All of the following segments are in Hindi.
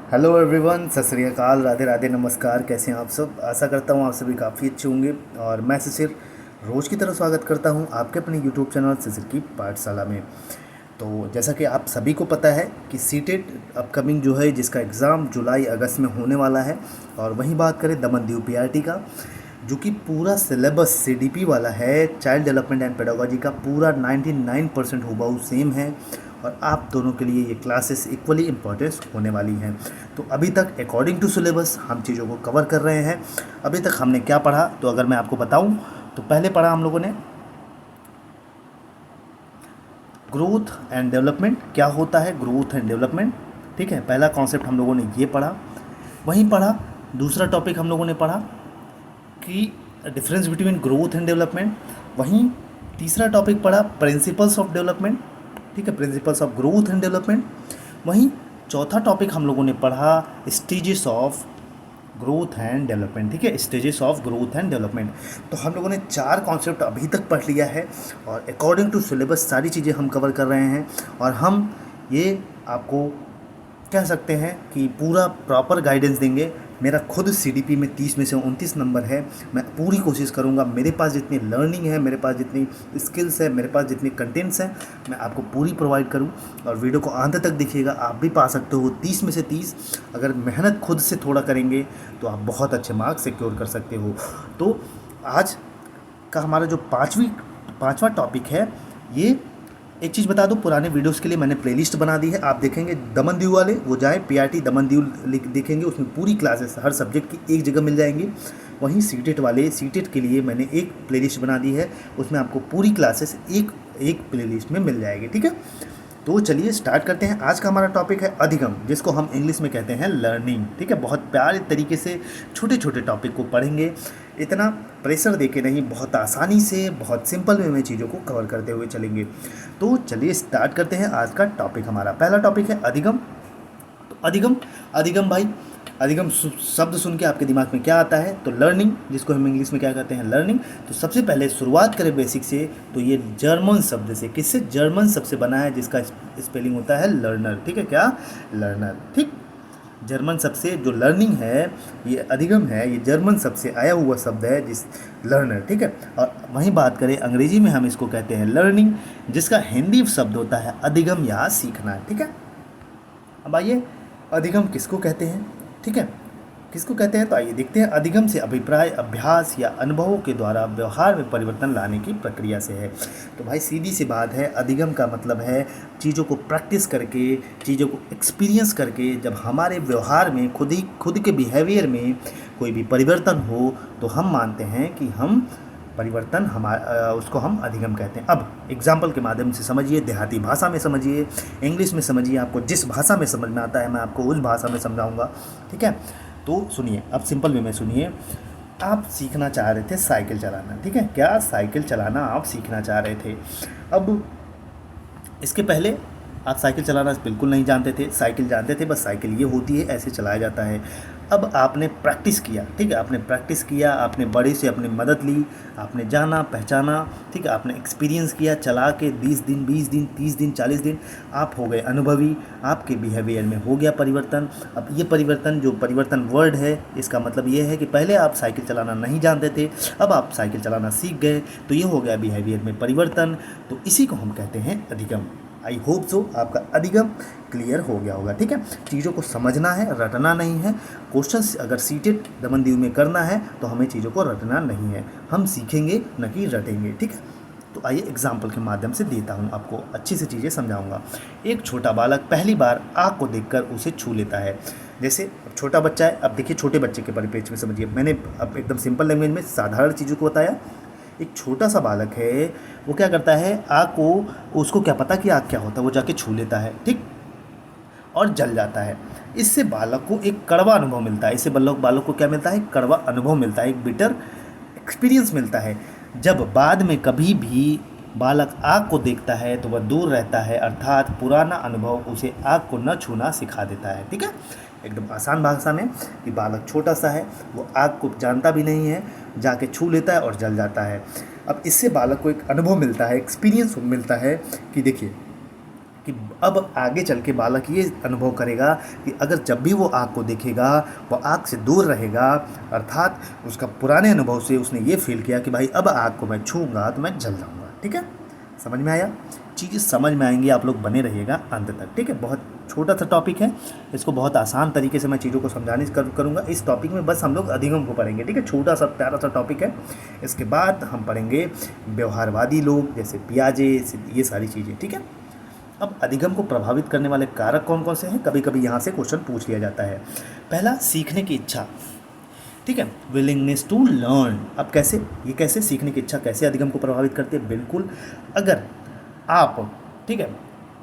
हेलो एवरीवन, सत श्री अकाल, राधे राधे, नमस्कार। कैसे हैं आप सब? आशा करता हूँ आप सभी काफ़ी अच्छे होंगे। और मैं शिशिर रोज़ की तरह स्वागत करता हूँ आपके अपने यूट्यूब चैनल शिशिर की पाठशाला में। तो जैसा कि आप सभी को पता है कि सीटेट अपकमिंग जो है, जिसका एग्ज़ाम जुलाई अगस्त में होने वाला है। और वहीं बात करें दमन दीव पीआरटी का, जो कि पूरा सिलेबस सीडीपी वाला है, चाइल्ड डेवलपमेंट एंड पेडागोजी का, पूरा 99% हूबहू सेम है। और आप दोनों के लिए ये क्लासेस इक्वली इम्पोर्टेंट होने वाली हैं। तो अभी तक अकॉर्डिंग टू सिलेबस हम चीज़ों को कवर कर रहे हैं। अभी तक हमने क्या पढ़ा, तो अगर मैं आपको बताऊं तो पहले पढ़ा हम लोगों ने ग्रोथ एंड डेवलपमेंट। क्या होता है ग्रोथ एंड डेवलपमेंट? ठीक है, पहला कॉन्सेप्ट हम लोगों ने ये पढ़ा। वहीं पढ़ा दूसरा टॉपिक हम लोगों ने पढ़ा कि difference between growth and development. वहीं तीसरा टॉपिक पढ़ा प्रिंसिपल्स ऑफ डेवलपमेंट। ठीक है, principles of growth and development. वहीं चौथा टॉपिक हम लोगों ने पढ़ा stages of growth and development. ठीक है, stages of growth and development. तो हम लोगों ने चार कॉन्सेप्ट अभी तक पढ़ लिया है और अकॉर्डिंग टू सिलेबस सारी चीज़ें हम कवर कर रहे हैं। और हम ये आपको कह सकते हैं कि पूरा प्रॉपर गाइडेंस देंगे। मेरा खुद सीडीपी में 30 में से 29 नंबर है। मैं पूरी कोशिश करूंगा, मेरे पास जितनी लर्निंग है, मेरे पास जितनी स्किल्स है, मेरे पास जितनी कंटेंट्स हैं, मैं आपको पूरी प्रोवाइड करूं। और वीडियो को अंत तक देखिएगा, आप भी पा सकते हो 30 में से 30। अगर मेहनत खुद से थोड़ा करेंगे तो आप बहुत अच्छे मार्क्स सिक्योर कर सकते हो। तो आज का हमारा जो पांचवा टॉपिक है, ये एक चीज़ बता दूं, पुराने वीडियोस के लिए मैंने प्लेलिस्ट बना दी है। आप देखेंगे दमन दीव वाले, वो जाएँ पीआरटी दमन दीव देखेंगे, उसमें पूरी क्लासेस हर सब्जेक्ट की एक जगह मिल जाएंगी। वहीं सीटेट वाले, सीटेट के लिए मैंने एक प्लेलिस्ट बना दी है, उसमें आपको पूरी क्लासेस एक एक प्लेलिस्ट में मिल जाएगी। ठीक है, तो चलिए स्टार्ट करते हैं। आज का हमारा टॉपिक है अधिगम, जिसको हम इंग्लिश में कहते हैं लर्निंग। ठीक है, बहुत प्यारे तरीके से छोटे छोटे टॉपिक को पढ़ेंगे, इतना प्रेशर देके नहीं, बहुत आसानी से, बहुत सिंपल वे में चीज़ों को कवर करते हुए चलेंगे। तो चलिए स्टार्ट करते हैं। आज का टॉपिक, हमारा पहला टॉपिक है अधिगम। तो अधिगम, अधिगम भाई, अधिगम शब्द सुन के आपके दिमाग में क्या आता है? तो लर्निंग, जिसको हम इंग्लिश में क्या कहते हैं, लर्निंग। तो सबसे पहले शुरुआत करें बेसिक से, तो ये जर्मन शब्द से, किससे? जर्मन शब्द से बना है, जिसका स्पेलिंग होता है लर्नर। ठीक है, क्या? लर्नर। ठीक, जर्मन शब्द से जो लर्निंग है, ये अधिगम है, ये जर्मन शब्द से आया हुआ शब्द है, जिस लर्नर। ठीक है, और वहीं बात करें अंग्रेजी में, हम इसको कहते हैं लर्निंग, जिसका हिंदी शब्द होता है अधिगम या सीखना। ठीक है, अब आइए अधिगम किसको कहते हैं? ठीक है, किसको कहते हैं, तो आइए देखते हैं। अधिगम से अभिप्राय अभ्यास या अनुभवों के द्वारा व्यवहार में परिवर्तन लाने की प्रक्रिया से है। तो भाई सीधी सी बात है, अधिगम का मतलब है चीज़ों को प्रैक्टिस करके, चीज़ों को एक्सपीरियंस करके, जब हमारे व्यवहार में खुद के बिहेवियर में कोई भी परिवर्तन हो, तो हम मानते हैं कि हम परिवर्तन उसको हम अधिगम कहते हैं। अब एग्जाम्पल के माध्यम से समझिए, देहाती भाषा में समझिए, इंग्लिश में समझिए, आपको जिस भाषा में समझ में आता है मैं आपको उस भाषा में समझाऊंगा। ठीक है, तो सुनिए, अब सिंपल वे में सुनिए। आप सीखना चाह रहे थे साइकिल चलाना। ठीक है, क्या? साइकिल चलाना आप सीखना चाह रहे थे। अब इसके पहले आप साइकिल चलाना बिल्कुल नहीं जानते थे, साइकिल जानते थे बस साइकिल ये होती है, ऐसे चलाया जाता है। अब आपने प्रैक्टिस किया। ठीक है, आपने प्रैक्टिस किया, आपने बड़े से अपनी मदद ली, आपने जाना पहचाना। ठीक है, आपने एक्सपीरियंस किया, चला के 20 दिन 20 दिन 30 दिन 40 दिन आप हो गए अनुभवी, आपके बिहेवियर में हो गया परिवर्तन। अब ये परिवर्तन, जो परिवर्तन वर्ड है, इसका मतलब ये है कि पहले आप साइकिल चलाना नहीं जानते थे, अब आप साइकिल चलाना सीख गए, तो ये हो गया बिहेवियर में परिवर्तन। तो इसी को हम कहते हैं अधिगम। आई होप सो आपका अधिगम क्लियर हो गया होगा। ठीक है, चीज़ों को समझना है, रटना नहीं है। क्वेश्चंस अगर सीटेड दमन दीव में करना है तो हमें चीज़ों को रटना नहीं है, हम सीखेंगे न कि रटेंगे। ठीक है, तो आइए एग्जाम्पल के माध्यम से देता हूँ, आपको अच्छी से चीज़ें समझाऊंगा। एक छोटा बालक पहली बार आग को देखकर उसे छू लेता है। जैसे अब छोटा बच्चा है, अब देखिए छोटे बच्चे के परिप्रेक्ष्य में समझिए, मैंने अब एकदम सिंपल लैंग्वेज में साधारण चीज़ों को बताया। एक छोटा सा बालक है, वो क्या करता है, आग को, उसको क्या पता कि आग क्या होता है, वो जाके छू लेता है। ठीक, और जल जाता है। इससे बालक को एक कड़वा अनुभव मिलता है। इससे बालक को क्या मिलता है? कड़वा अनुभव मिलता है, एक बिटर एक्सपीरियंस मिलता है। जब बाद में कभी भी बालक आग को देखता है तो वह दूर रहता है, अर्थात पुराना अनुभव उसे आग को न छूना सिखा देता है। ठीक है, एकदम आसान भाषा में कि बालक छोटा सा है, वो आग को जानता भी नहीं है, जाके छू लेता है और जल जाता है। अब इससे बालक को एक अनुभव मिलता है, एक्सपीरियंस मिलता है कि देखिए कि अब आगे चल के बालक ये अनुभव करेगा कि अगर जब भी वो आग को देखेगा वो आग से दूर रहेगा, अर्थात उसका पुराने अनुभव से उसने ये फील किया कि भाई अब आग को मैं छूँगा तो मैं जल जाऊँगा। ठीक है, समझ में आया? चीज़ें समझ में आएंगी, आप लोग बने रहिएगा अंत तक। ठीक है, बहुत छोटा सा टॉपिक है, इसको बहुत आसान तरीके से मैं चीज़ों को समझाने करूँगा। इस टॉपिक में बस हम लोग अधिगम को पढ़ेंगे। ठीक है, छोटा सा प्यारा सा टॉपिक है। इसके बाद हम पढ़ेंगे व्यवहारवादी लोग, जैसे पियाजे, ये सारी चीज़ें। ठीक है, अब अधिगम को प्रभावित करने वाले कारक कौन कौन से हैं, कभी कभी यहाँ से क्वेश्चन पूछ लिया जाता है। पहला, सीखने की इच्छा। ठीक है, विलिंगनेस टू लर्न। अब कैसे, ये कैसे सीखने की इच्छा कैसे अधिगम को प्रभावित करती है? बिल्कुल, अगर आप, ठीक है,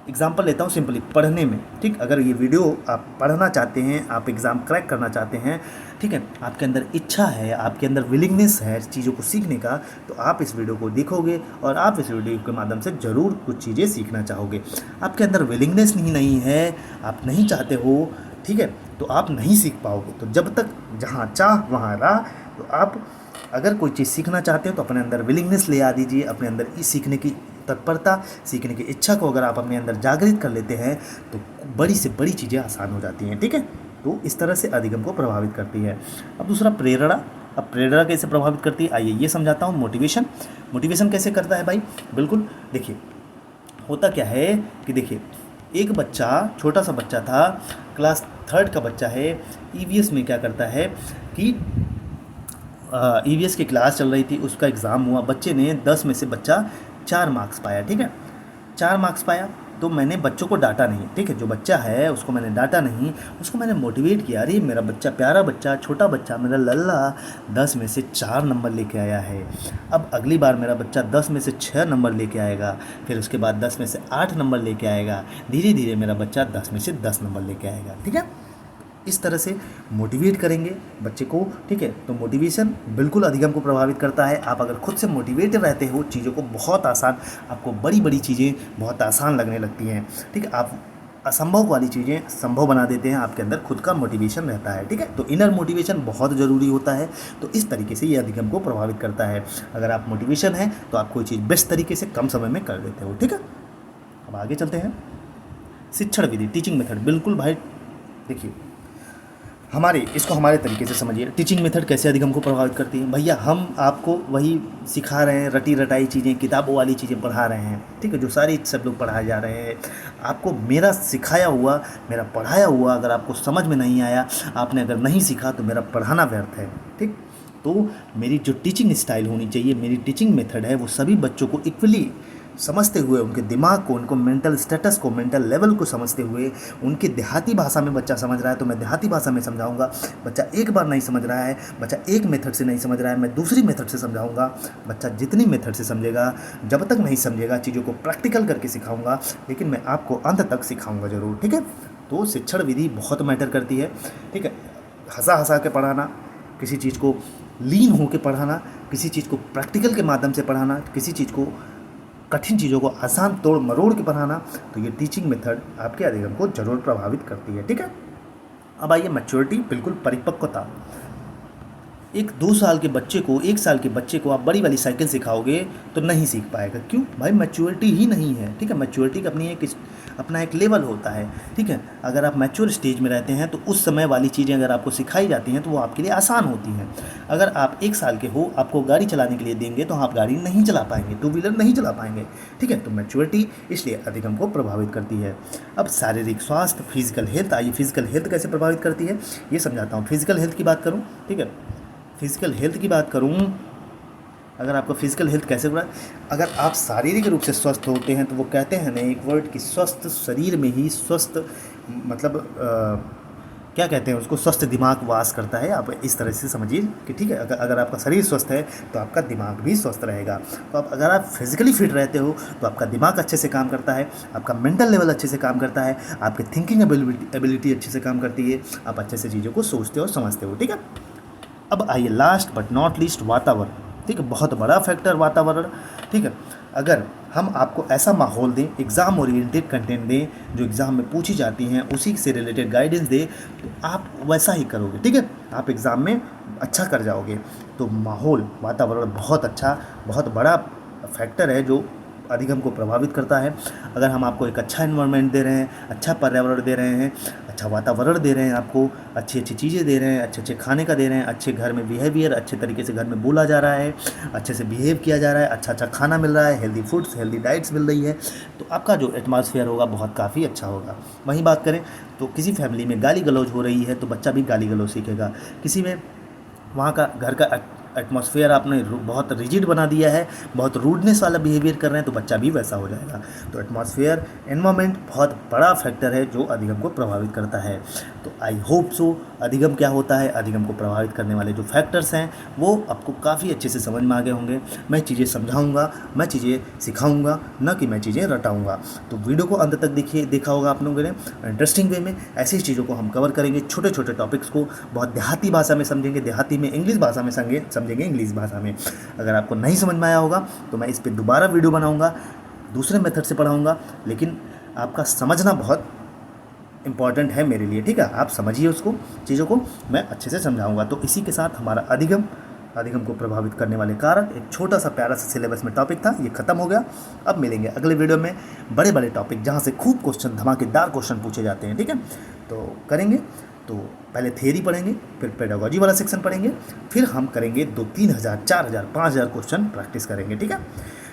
एग्जाम्पल लेता हूँ सिंपली पढ़ने में। ठीक, अगर ये वीडियो आप पढ़ना चाहते हैं, आप एग्ज़ाम क्रैक करना चाहते हैं, ठीक है, आपके अंदर इच्छा है, आपके अंदर विलिंगनेस है चीज़ों को सीखने का, तो आप इस वीडियो को देखोगे और आप इस वीडियो के माध्यम से ज़रूर कुछ चीज़ें सीखना चाहोगे। आपके अंदर विलिंगनेस नहीं है, आप नहीं चाहते हो, ठीक है, तो आप नहीं सीख पाओगे। तो जब तक जहाँ चाह वहाँ राह। तो आप अगर कोई चीज़ सीखना चाहते हो तो अपने अंदर विलिंगनेस ले आ दीजिए, अपने अंदर इस सीखने की तत्परता, सीखने की इच्छा को अगर आप अपने अंदर जागृत कर लेते हैं तो बड़ी से बड़ी चीज़ें आसान हो जाती हैं। ठीक है, तो इस तरह से अधिगम को प्रभावित करती है। अब दूसरा, प्रेरणा। अब प्रेरणा कैसे प्रभावित करती है, आइए ये समझाता हूँ। मोटिवेशन, मोटिवेशन कैसे करता है भाई? बिल्कुल, देखिए होता क्या है कि देखिए एक बच्चा, छोटा सा बच्चा था, क्लास 3 का बच्चा है, ईवीएस में क्या करता है कि ईवीएस की क्लास चल रही थी, उसका एग्ज़ाम हुआ, बच्चे ने 10 में से बच्चा 4 मार्क्स पाया। ठीक है, 4 मार्क्स पाया, तो मैंने बच्चों को डांटा नहीं। ठीक है, जो बच्चा है उसको मैंने डांटा नहीं, उसको मैंने मोटिवेट किया। अरे मेरा बच्चा, प्यारा बच्चा, छोटा बच्चा, मेरा लल्ला 10 में से 4 नंबर लेके आया है। अब अगली बार मेरा बच्चा 10 में से 6 नंबर लेके आएगा, फिर उसके बाद 10 में से 8 नंबर लेके आएगा, धीरे धीरे मेरा बच्चा 10 में से 10 नंबर लेके आएगा। ठीक है, इस तरह से मोटिवेट करेंगे बच्चे को। ठीक है, तो मोटिवेशन बिल्कुल अधिगम को प्रभावित करता है। आप अगर खुद से मोटिवेट रहते हो, चीज़ों को बहुत आसान, आपको बड़ी बड़ी चीज़ें बहुत आसान लगने लगती हैं। ठीक है, आप असंभव वाली चीज़ें संभव बना देते हैं, आपके अंदर खुद का मोटिवेशन रहता है। ठीक है, तो इनर मोटिवेशन बहुत ज़रूरी होता है। तो इस तरीके से ये अधिगम को प्रभावित करता है। अगर आप मोटिवेशन है तो आप कोई चीज़ बेस्ट तरीके से कम समय में कर देते हो। ठीक है, अब आगे चलते हैं। शिक्षण विधि, टीचिंग मेथड। बिल्कुल भाई, देखिए इसको हमारे तरीके से समझिए। टीचिंग मेथड कैसे अधिगम को प्रभावित करती है? भैया हम आपको वही सिखा रहे हैं, रटी रटाई चीज़ें, किताबों वाली चीज़ें पढ़ा रहे हैं। ठीक है, जो सारी सब लोग पढ़ाए जा रहे हैं, आपको मेरा सिखाया हुआ, मेरा पढ़ाया हुआ अगर आपको समझ में नहीं आया, आपने अगर नहीं सीखा, तो मेरा पढ़ाना व्यर्थ है। ठीक, तो मेरी जो टीचिंग स्टाइल होनी चाहिए, मेरी टीचिंग मेथड है, वो सभी बच्चों को इक्वली समझते हुए, उनके दिमाग को, उनको मेंटल स्टेटस को, मेंटल लेवल को समझते हुए, उनकी देहाती भाषा में बच्चा समझ रहा है तो मैं देहाती भाषा में समझाऊंगा। बच्चा एक बार नहीं समझ रहा है, बच्चा एक मेथड से नहीं समझ रहा है, मैं दूसरी मेथड से समझाऊंगा। बच्चा जितनी मेथड से समझेगा, जब तक नहीं समझेगा, चीज़ों को प्रैक्टिकल करके सिखाऊंगा, लेकिन मैं आपको अंत तक सिखाऊंगा ज़रूर। ठीक है, तो शिक्षण विधि बहुत मैटर करती है। ठीक है, हंसा हंसा के पढ़ाना, किसी चीज़ को लीन होकर पढ़ाना, किसी चीज़ को प्रैक्टिकल के माध्यम से पढ़ाना, किसी चीज़ को, कठिन चीज़ों को आसान तोड़ मरोड़ के पढ़ाना, तो ये टीचिंग मेथड आपके अधिगम को जरूर प्रभावित करती है। ठीक है, अब आइए मैच्योरिटी, बिल्कुल परिपक्वता। एक 2 साल के बच्चे को, 1 साल के बच्चे को आप बड़ी वाली साइकिल सिखाओगे तो नहीं सीख पाएगा। क्यों भाई? मैच्योरिटी ही नहीं है। ठीक है, मैच्योरिटी का अपना एक लेवल होता है। ठीक है, अगर आप मैच्योर स्टेज में रहते हैं तो उस समय वाली चीज़ें अगर आपको सिखाई जाती हैं तो वो आपके लिए आसान होती हैं। अगर आप 1 साल के हो, आपको गाड़ी चलाने के लिए देंगे तो आप गाड़ी नहीं चला पाएंगे, 2 व्हीलर नहीं चला पाएंगे। ठीक है, तो मैच्योरिटी इसलिए अधिगम को प्रभावित करती है। अब शारीरिक स्वास्थ्य, फिजिकल हेल्थ। आइए फिजिकल हेल्थ कैसे प्रभावित करती है ये समझाता हूँ। फिजिकल हेल्थ की बात करूँ, ठीक है, फिजिकल हेल्थ की बात करूँ, अगर आपका फिजिकल हेल्थ कैसे बढ़ा, अगर आप शारीरिक रूप से स्वस्थ होते हैं तो वो कहते हैं ना एक वर्ड कि स्वस्थ शरीर में ही स्वस्थ, मतलब क्या कहते हैं उसको, स्वस्थ दिमाग वास करता है। आप इस तरह से समझिए कि ठीक है, अगर आपका शरीर स्वस्थ है तो आपका दिमाग भी स्वस्थ रहेगा। तो अगर आप फिजिकली फिट रहते हो तो आपका दिमाग अच्छे से काम करता है, आपका मेंटल लेवल अच्छे से काम करता है, आपकी थिंकिंग एबिलिटी अच्छे से काम करती है, आप अच्छे से चीज़ों को सोचते हो, समझते हो। ठीक है, अब आइए लास्ट बट नॉट लीस्ट, वातावरण। ठीक है, बहुत बड़ा फैक्टर वातावरण। ठीक है, अगर हम आपको ऐसा माहौल दें, एग्ज़ाम ओरिएंटेड कंटेंट दें, जो एग्ज़ाम में पूछी जाती हैं उसी से रिलेटेड गाइडेंस दें, तो आप वैसा ही करोगे। ठीक है, आप एग्ज़ाम में अच्छा कर जाओगे। तो माहौल, वातावरण बहुत अच्छा, बहुत बड़ा फैक्टर है जो अधिगम को प्रभावित करता है। अगर हम आपको एक अच्छा एनवायरनमेंट दे रहे हैं, अच्छा पर्यावरण दे रहे हैं, अच्छा वातावरण दे रहे हैं, आपको अच्छी अच्छी चीज़ें दे रहे हैं, अच्छे अच्छे खाने का दे रहे हैं, अच्छे घर में बिहेवियर, अच्छे तरीके से घर में बोला जा रहा है, अच्छे से बिहेव किया जा रहा है, अच्छा अच्छा खाना मिल रहा है, हेल्दी फूड्स, हेल्दी डाइट्स मिल रही है, तो आपका जो एटमॉस्फेयर होगा बहुत काफ़ी अच्छा होगा। वहीं बात करें तो किसी फैमिली में गाली गलौज हो रही है तो बच्चा भी गाली गलौज सीखेगा। किसी में वहाँ का घर का एटमॉस्फेयर आपने बहुत रिजिड बना दिया है, बहुत रूडनेस वाला बिहेवियर कर रहे हैं, तो बच्चा भी वैसा हो जाएगा। तो एटमॉस्फेयर, एनवायरनमेंट बहुत बड़ा फैक्टर है जो अधिगम को प्रभावित करता है। तो आई होप सो अधिगम क्या होता है, अधिगम को प्रभावित करने वाले जो फैक्टर्स हैं वो आपको काफ़ी अच्छे से समझ में आ गए होंगे। मैं चीज़ें समझाऊंगा, मैं चीज़ें सिखाऊंगा, न कि मैं चीज़ें रटाऊंगा। तो वीडियो को अंत तक देखा होगा आप लोगों ने इंटरेस्टिंग वे में। ऐसी चीज़ों को हम कवर करेंगे, छोटे छोटे टॉपिक्स को बहुत देहाती भाषा में समझेंगे, देहाती में इंग्लिश भाषा में समझेंगे इंग्लिश भाषा में। अगर आपको नहीं समझ में आया होगा तो मैं इस पर दोबारा वीडियो बनाऊंगा, दूसरे मेथड से पढ़ाऊंगा, लेकिन आपका समझना बहुत इंपॉर्टेंट है मेरे लिए, ठीक है। आप समझिए उसको, चीज़ों को मैं अच्छे से समझाऊंगा। तो इसी के साथ हमारा अधिगम को प्रभावित करने वाले कारक, एक छोटा सा प्यारा सा सिलेबस में टॉपिक था, ये खत्म हो गया। अब मिलेंगे अगले वीडियो में बड़े बड़े टॉपिक जहाँ से खूब क्वेश्चन, धमाकेदार क्वेश्चन पूछे जाते हैं, ठीक है। तो करेंगे, तो पहले थियरी पढ़ेंगे, फिर पेडागोजी वाला सेक्शन पढ़ेंगे, फिर हम करेंगे 2-3,000, 4,000, 5,000 क्वेश्चन प्रैक्टिस करेंगे, ठीक है।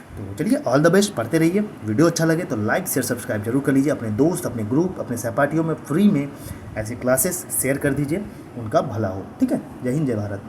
तो चलिए, ऑल द बेस्ट, पढ़ते रहिए। वीडियो अच्छा लगे तो लाइक शेयर सब्सक्राइब जरूर कर लीजिए। अपने दोस्त, अपने ग्रुप, अपने सहपाठियों में फ्री में ऐसी क्लासेस शेयर कर दीजिए, उनका भला हो, ठीक है। जय हिंद, जय भारत।